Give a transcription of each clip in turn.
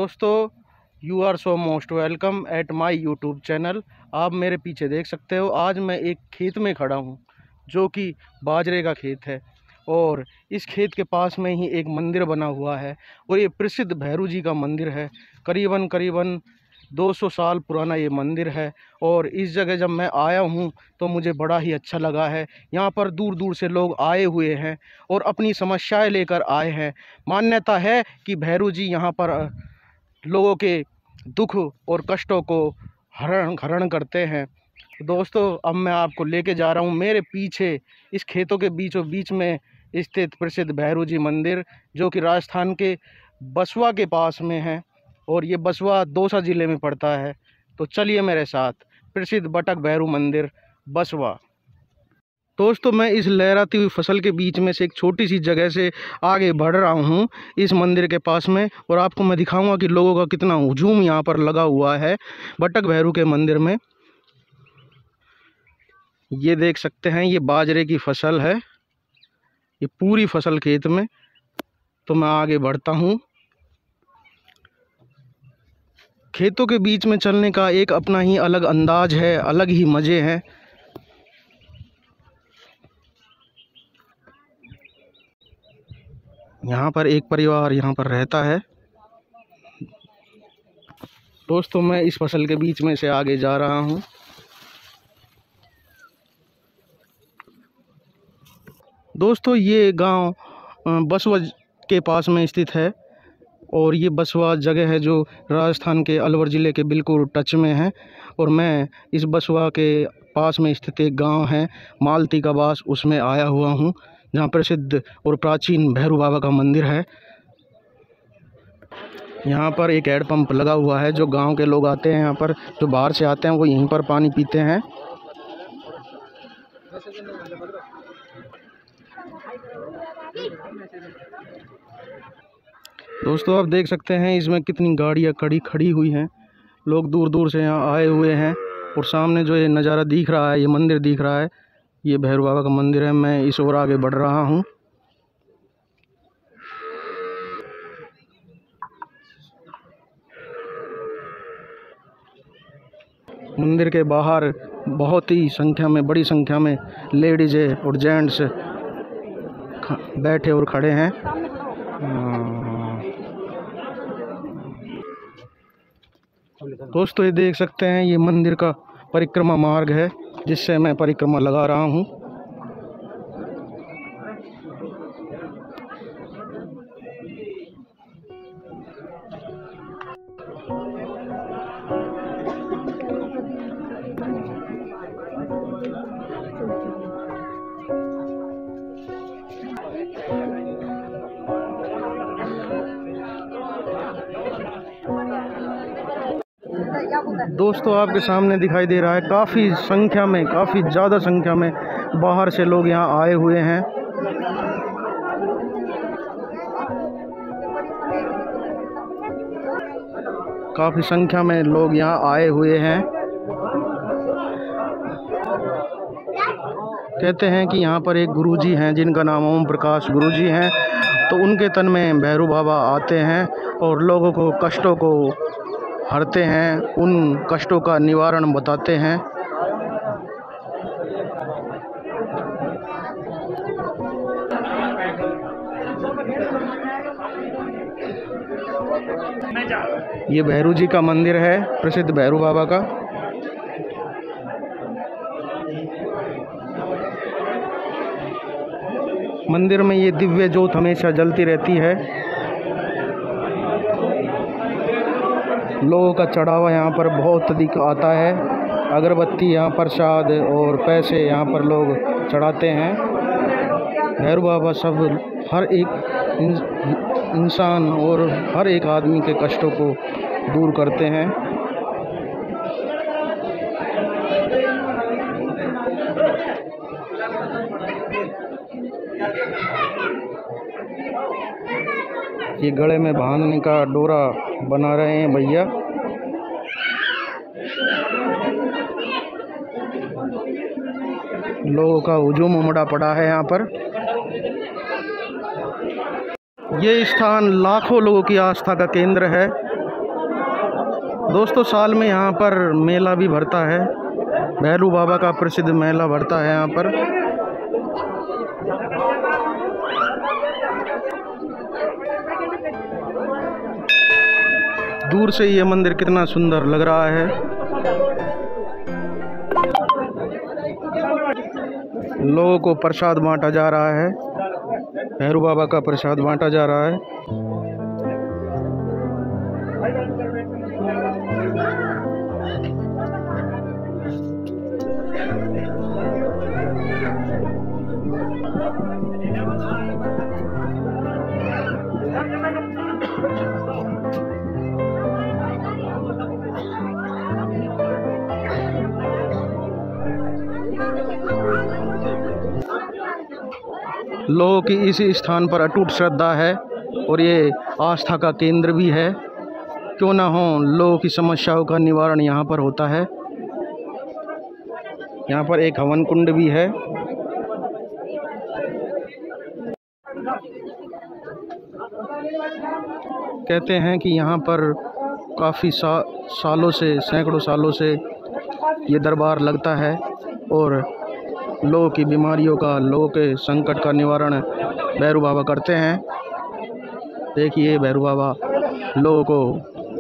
दोस्तों, you are so most welcome at my YouTube channel. आप मेरे पीछे देख सकते हो, आज मैं एक खेत में खड़ा हूँ जो कि बाजरे का खेत है। और इस खेत के पास में ही एक मंदिर बना हुआ है और ये प्रसिद्ध भैरू जी का मंदिर है। करीबन 200 साल पुराना ये मंदिर है। और इस जगह जब मैं आया हूँ तो मुझे बड़ा ही अच्छा लगा है। यहाँ पर दूर दूर से लोग आए हुए हैं और अपनी समस्याएं लेकर आए हैं। मान्यता है कि भैरू जी यहाँ पर लोगों के दुख और कष्टों को हरण करते हैं। दोस्तों, अब मैं आपको लेके जा रहा हूँ मेरे पीछे इस खेतों के बीचों बीच में स्थित प्रसिद्ध भैरू जी मंदिर, जो कि राजस्थान के बसवा के पास में है और ये बसवा दौसा ज़िले में पड़ता है। तो चलिए मेरे साथ प्रसिद्ध बटक भैरू मंदिर बसवा। दोस्तों, मैं इस लहराती हुई फसल के बीच में से एक छोटी सी जगह से आगे बढ़ रहा हूँ इस मंदिर के पास में, और आपको मैं दिखाऊंगा कि लोगों का कितना हुजूम यहाँ पर लगा हुआ है बटक भैरू के मंदिर में। ये देख सकते हैं, ये बाजरे की फसल है, ये पूरी फसल खेत में। तो मैं आगे बढ़ता हूँ। खेतों के बीच में चलने का एक अपना ही अलग अंदाज है, अलग ही मज़े हैं। यहाँ पर एक परिवार यहाँ पर रहता है। दोस्तों, मैं इस फसल के बीच में से आगे जा रहा हूँ। दोस्तों, ये गांव बसवा के पास में स्थित है और ये बसवा जगह है जो राजस्थान के अलवर ज़िले के बिल्कुल टच में है। और मैं इस बसवा के पास में स्थित एक गांव है मालती का बास, उसमें आया हुआ हूँ, जहाँ प्रसिद्ध और प्राचीन भैरू बाबा का मंदिर है। यहाँ पर एक हैंड पंप लगा हुआ है। जो गांव के लोग आते हैं यहाँ पर, जो बाहर से आते हैं, वो यहीं पर पानी पीते हैं। दोस्तों, आप देख सकते हैं इसमें कितनी गाड़ियाँ खड़ी हुई हैं। लोग दूर दूर से यहाँ आए हुए हैं। और सामने जो ये नज़ारा दिख रहा है, ये मंदिर दिख रहा है, ये भैरू बाबा का मंदिर है। मैं इस ओर आगे बढ़ रहा हूँ। मंदिर के बाहर बहुत ही संख्या में, बड़ी संख्या में लेडीज़ और जेंट्स बैठे और खड़े हैं। दोस्तों, ये देख सकते हैं, ये मंदिर का परिक्रमा मार्ग है जिससे मैं परिक्रमा लगा रहा हूँ। दोस्तों, आपके सामने दिखाई दे रहा है, काफ़ी ज़्यादा संख्या में बाहर से लोग यहाँ आए हुए हैं। काफ़ी संख्या में लोग यहाँ आए हुए हैं। कहते हैं कि यहाँ पर एक गुरुजी हैं जिनका नाम ओम प्रकाश गुरुजी हैं। तो उनके तन में भैरू बाबा आते हैं और लोगों को कष्टों को हरते हैं, उन कष्टों का निवारण बताते हैं। ये भैरू जी का मंदिर है, प्रसिद्ध भैरू बाबा का। मंदिर में ये दिव्य ज्योत हमेशा जलती रहती है। लोगों का चढ़ावा यहाँ पर बहुत अधिक आता है। अगरबत्ती, यहाँ प्रसाद और पैसे यहाँ पर लोग चढ़ाते हैं। भैरू बाबा सब हर एक इंसान और हर एक आदमी के कष्टों को दूर करते हैं। ये गले में बांधने का डोरा बना रहे हैं भैया। लोगों का हुजूम उमड़ा पड़ा है यहाँ पर। ये स्थान लाखों लोगों की आस्था का केंद्र है। दोस्तों साल में यहाँ पर मेला भी भरता है, भैरू बाबा का प्रसिद्ध मेला भरता है यहाँ पर। दूर से ये मंदिर कितना सुंदर लग रहा है। लोगों को प्रसाद बांटा जा रहा है, भैरू बाबा का प्रसाद बांटा जा रहा है। लोगों की इस स्थान पर अटूट श्रद्धा है और ये आस्था का केंद्र भी है। क्यों ना हो, लोगों की समस्याओं का निवारण यहाँ पर होता है। यहाँ पर एक हवन कुंड भी है। कहते हैं कि यहाँ पर काफ़ी सालों से, सैकड़ों सालों से ये दरबार लगता है और लोगों की बीमारियों का, लोगों के संकट का निवारण भैरू बाबा करते हैं। देखिए भैरू बाबा लोगों को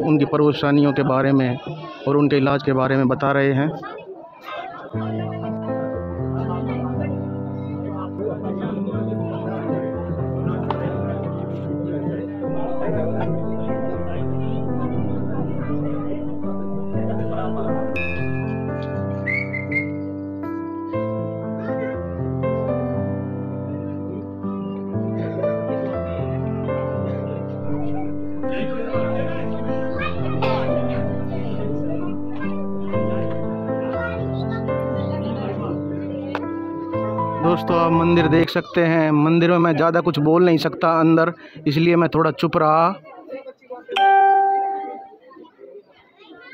उनकी परेशानियों के बारे में और उनके इलाज के बारे में बता रहे हैं। दोस्तों आप मंदिर देख सकते हैं। मंदिर में मैं ज़्यादा कुछ बोल नहीं सकता अंदर, इसलिए मैं थोड़ा चुप रहा,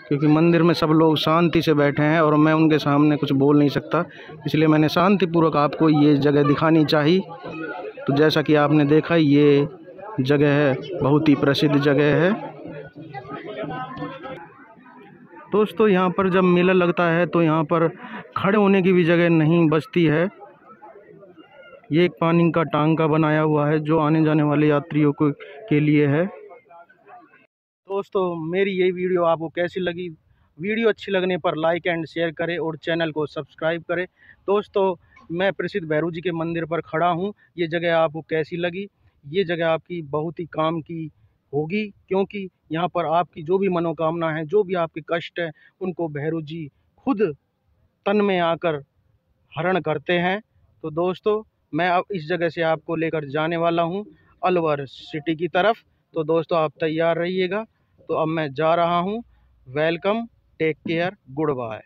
क्योंकि मंदिर में सब लोग शांति से बैठे हैं और मैं उनके सामने कुछ बोल नहीं सकता, इसलिए मैंने शांतिपूर्वक आपको ये जगह दिखानी चाहिए। तो जैसा कि आपने देखा, ये जगह है, बहुत ही प्रसिद्ध जगह है। दोस्तों यहाँ पर जब मेला लगता है तो यहाँ पर खड़े होने की भी जगह नहीं बचती है। ये एक पानी का टांका बनाया हुआ है जो आने जाने वाले यात्रियों के लिए है। दोस्तों मेरी ये वीडियो आपको कैसी लगी? वीडियो अच्छी लगने पर लाइक एंड शेयर करें और चैनल को सब्सक्राइब करें। दोस्तों मैं प्रसिद्ध भैरू जी के मंदिर पर खड़ा हूँ। ये जगह आपको कैसी लगी? ये जगह आपकी बहुत ही काम की होगी, क्योंकि यहाँ पर आपकी जो भी मनोकामना है, जो भी आपके कष्ट है, उनको भैरू जी खुद तन में आकर हरण करते हैं। तो दोस्तों मैं अब इस जगह से आपको लेकर जाने वाला हूं अलवर सिटी की तरफ। तो दोस्तों आप तैयार रहिएगा। तो अब मैं जा रहा हूं। Welcome, take care, good bye.